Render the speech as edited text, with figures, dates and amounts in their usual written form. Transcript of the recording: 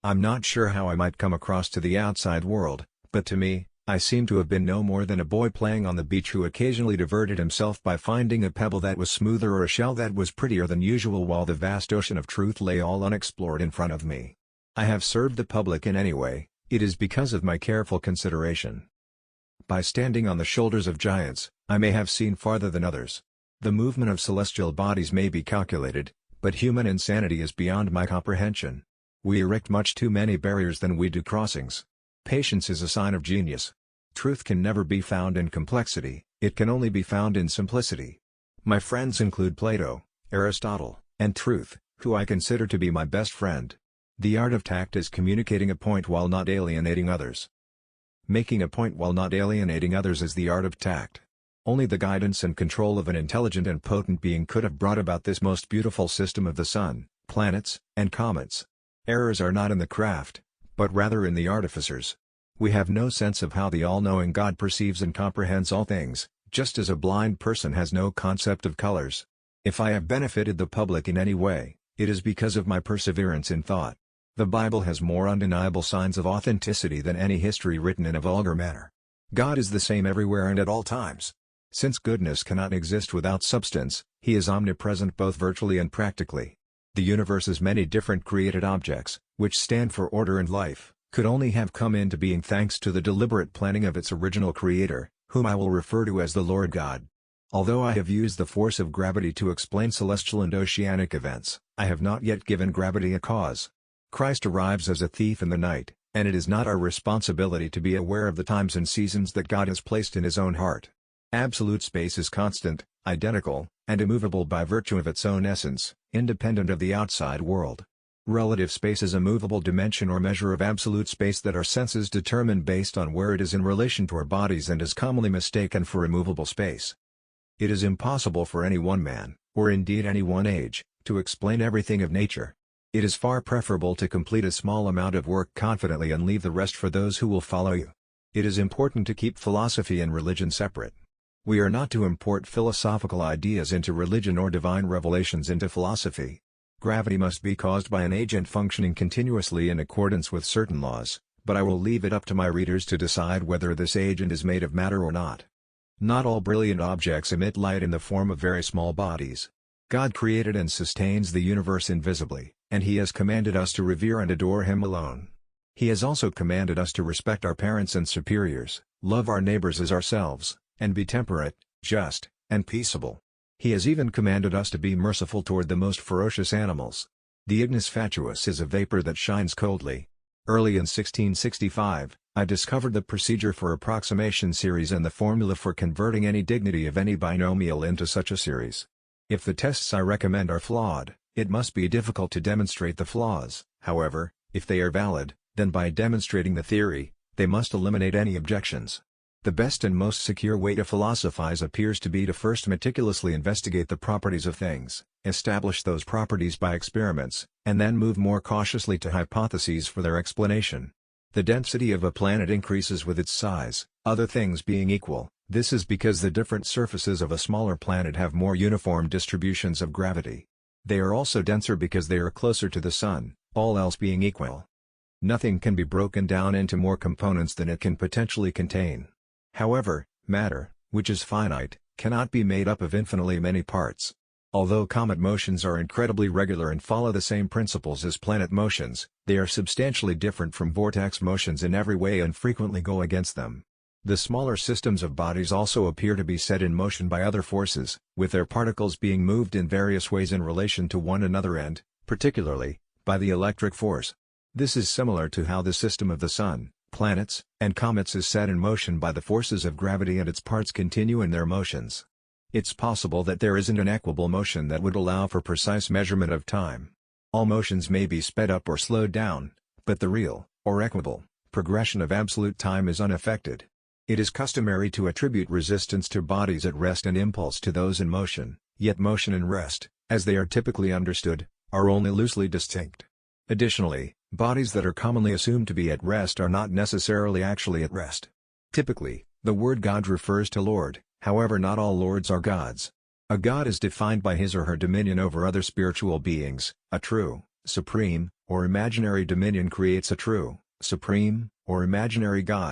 I'm not sure how I might come across to the outside world, but to me, I seem to have been no more than a boy playing on the beach who occasionally diverted himself by finding a pebble that was smoother or a shell that was prettier than usual while the vast ocean of truth lay all unexplored in front of me. I have served the public in any way, it is because of my careful consideration. By standing on the shoulders of giants, I may have seen farther than others. The movement of celestial bodies may be calculated, but human insanity is beyond my comprehension. We erect much too many barriers than we do crossings. Patience is a sign of genius. Truth can never be found in complexity, it can only be found in simplicity. My friends include Plato, Aristotle, and Truth, who I consider to be my best friend. The art of tact is communicating a point while not alienating others. Making a point while not alienating others is the art of tact. Only the guidance and control of an intelligent and potent being could have brought about this most beautiful system of the sun, planets, and comets. Errors are not in the craft, but rather in the artificers. We have no sense of how the all-knowing God perceives and comprehends all things, just as a blind person has no concept of colors. If I have benefited the public in any way, it is because of my perseverance in thought. The Bible has more undeniable signs of authenticity than any history written in a vulgar manner. God is the same everywhere and at all times. Since goodness cannot exist without substance, He is omnipresent both virtually and practically. The universe's many different created objects, which stand for order and life, could only have come into being thanks to the deliberate planning of its original creator, whom I will refer to as the Lord God. Although I have used the force of gravity to explain celestial and oceanic events, I have not yet given gravity a cause. Christ arrives as a thief in the night, and it is not our responsibility to be aware of the times and seasons that God has placed in His own heart. Absolute space is constant, identical, and immovable by virtue of its own essence, independent of the outside world. Relative space is a movable dimension or measure of absolute space that our senses determine based on where it is in relation to our bodies and is commonly mistaken for immovable space. It is impossible for any one man, or indeed any one age, to explain everything of nature. It is far preferable to complete a small amount of work confidently and leave the rest for those who will follow you. It is important to keep philosophy and religion separate. We are not to import philosophical ideas into religion or divine revelations into philosophy. Gravity must be caused by an agent functioning continuously in accordance with certain laws, but I will leave it up to my readers to decide whether this agent is made of matter or not. Not all brilliant objects emit light in the form of very small bodies. God created and sustains the universe invisibly, and He has commanded us to revere and adore Him alone. He has also commanded us to respect our parents and superiors, love our neighbors as ourselves, and be temperate, just, and peaceable. He has even commanded us to be merciful toward the most ferocious animals. The ignis fatuus is a vapor that shines coldly. Early in 1665, I discovered the procedure for approximation series and the formula for converting any dignity of any binomial into such a series. If the tests I recommend are flawed, it must be difficult to demonstrate the flaws. However, if they are valid, then by demonstrating the theory, they must eliminate any objections. The best and most secure way to philosophize appears to be to first meticulously investigate the properties of things, establish those properties by experiments, and then move more cautiously to hypotheses for their explanation. The density of a planet increases with its size, other things being equal. This is because the different surfaces of a smaller planet have more uniform distributions of gravity. They are also denser because they are closer to the Sun, all else being equal. Nothing can be broken down into more components than it can potentially contain. However, matter, which is finite, cannot be made up of infinitely many parts. Although comet motions are incredibly regular and follow the same principles as planet motions, they are substantially different from vortex motions in every way and frequently go against them. The smaller systems of bodies also appear to be set in motion by other forces, with their particles being moved in various ways in relation to one another and, particularly, by the electric force. This is similar to how the system of the Sun, planets, and comets is set in motion by the forces of gravity and its parts continue in their motions. It's possible that there isn't an equable motion that would allow for precise measurement of time. All motions may be sped up or slowed down, but the real, or equable, progression of absolute time is unaffected. It is customary to attribute resistance to bodies at rest and impulse to those in motion, yet motion and rest, as they are typically understood, are only loosely distinct. Additionally, bodies that are commonly assumed to be at rest are not necessarily actually at rest. Typically, the word God refers to Lord, however not all lords are gods. A god is defined by his or her dominion over other spiritual beings, a true, supreme, or imaginary dominion creates a true, supreme, or imaginary God.